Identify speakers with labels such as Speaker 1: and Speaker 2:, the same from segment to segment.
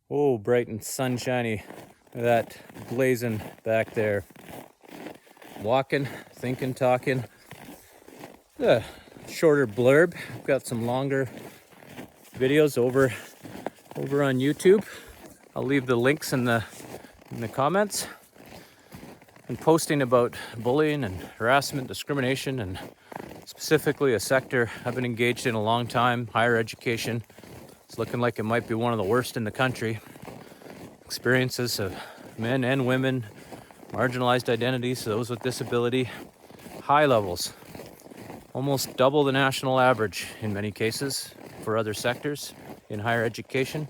Speaker 1: Oh, bright and sunshiny. Look at that blazing back there. Walking, thinking, talking. A shorter blurb. I've got some longer videos over on YouTube. I'll leave the links in the comments. I'm posting about bullying and harassment, discrimination, and specifically a sector I've been engaged in a long time, higher education. It's looking like it might be one of the worst in the country. Experiences of men and women, marginalized identities, those with disability, high levels, almost double the national average in many cases for other sectors in higher education.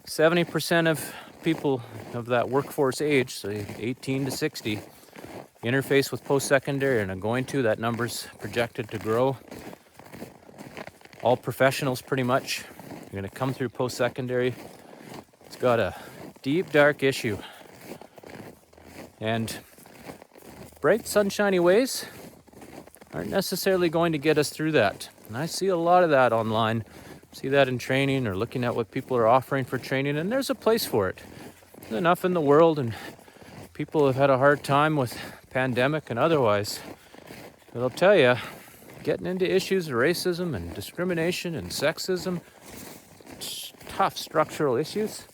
Speaker 1: 70% of people of that workforce age, so 18 to 60, interface with post-secondary and are going to. That number's projected to grow. All professionals pretty much are going to come through post-secondary. It's got a deep, dark issue. And bright, sunshiny ways aren't necessarily going to get us through that. And I see a lot of that online. See that in training or looking at what people are offering for training, and there's a place for it. There's enough in the world, and people have had a hard time with pandemic and otherwise. But I'll tell you, getting into issues of racism and discrimination and sexism, tough structural issues,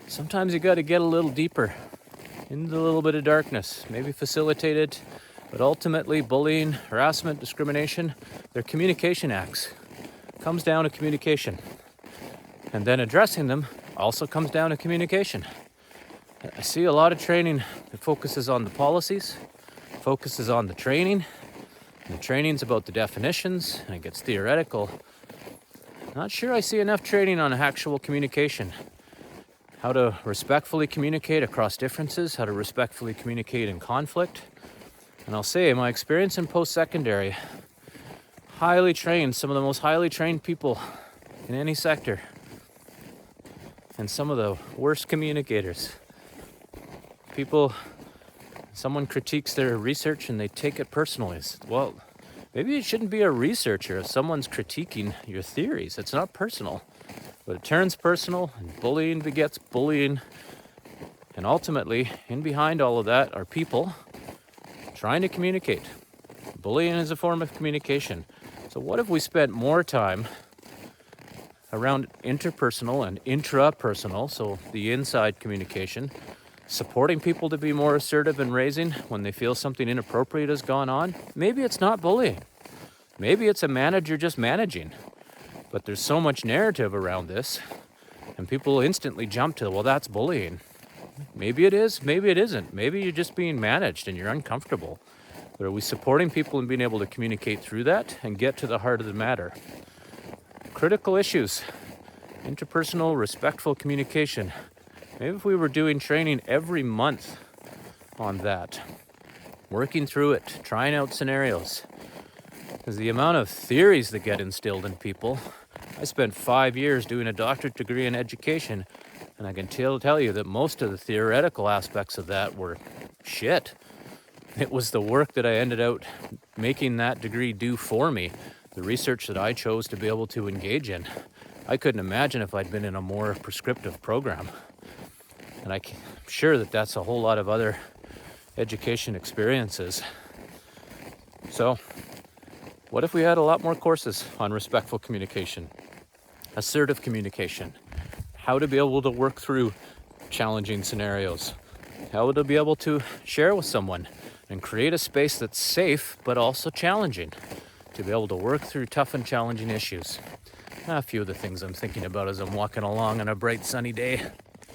Speaker 1: sometimes you got to get a little deeper into a little bit of darkness, maybe facilitate it, but ultimately bullying, harassment, discrimination, they're communication acts. Comes down to communication. And then addressing them also comes down to communication. I see a lot of training that focuses on the policies, focuses on the training, and the training's about the definitions, and it gets theoretical. Not sure I see enough training on actual communication. How to respectfully communicate across differences, how to respectfully communicate in conflict. And I'll say, my experience in post-secondary, highly trained, some of the most highly trained people in any sector, and some of the worst communicators. Someone critiques their research and they take it personally. Well, maybe it shouldn't be a researcher if someone's critiquing your theories. It's not personal, but it turns personal, and bullying begets bullying. And ultimately, in behind all of that are people trying to communicate. Bullying is a form of communication. So what if we spent more time around interpersonal and intrapersonal, so the inside communication, supporting people to be more assertive in raising when they feel something inappropriate has gone on? Maybe it's not bullying. Maybe it's a manager just managing. But there's so much narrative around this, and people instantly jump to, well, that's bullying. Maybe it is, maybe it isn't. Maybe you're just being managed and you're uncomfortable. But are we supporting people in being able to communicate through that and get to the heart of the matter? Critical issues, interpersonal, respectful communication. Maybe if we were doing training every month on that, working through it, trying out scenarios. Because the amount of theories that get instilled in people, I spent 5 years doing a doctorate degree in education, and I can tell you that most of the theoretical aspects of that were shit. It was the work that I ended up making that degree do for me, the research that I chose to be able to engage in. I couldn't imagine if I'd been in a more prescriptive program. And I'm sure that that's a whole lot of other education experiences. So, what if we had a lot more courses on respectful communication, assertive communication, how to be able to work through challenging scenarios, how to be able to share with someone and create a space that's safe but also challenging to be able to work through tough and challenging issues. A few of the things I'm thinking about as I'm walking along on a bright sunny day.